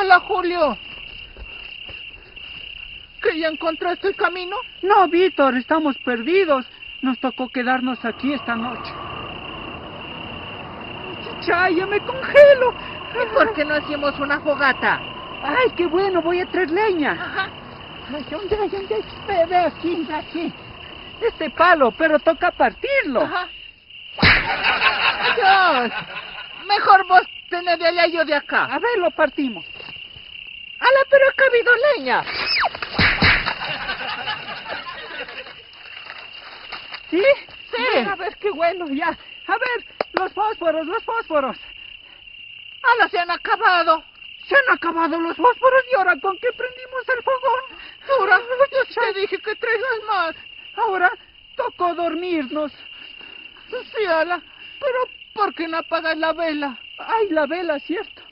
Hola, Julio. ¿Que ya encontraste el camino? No, Víctor, estamos perdidos. Nos tocó quedarnos aquí esta noche. ¡Chaya, me congelo! ¿Y por qué no hacemos una fogata? ¡Ay, qué bueno! Voy a traer leña. Ajá. Ay, ¿dónde? Ve aquí. Este palo, pero toca partirlo. Ajá. Dios. Mejor vos tenés de allá y yo de acá. A ver, lo partimos. ¡Hala, pero acá ha habido leña! ¿Sí? Sí. A ver, qué bueno, ya. A ver, los fósforos. ¡Hala, se han acabado! Se han acabado los fósforos y ahora ¿con qué prendimos el fogón? Ahora, yo te dije que traigas más. Ahora tocó dormirnos. Sí, hala, pero ¿por qué no apagas la vela? Ay, la vela, cierto.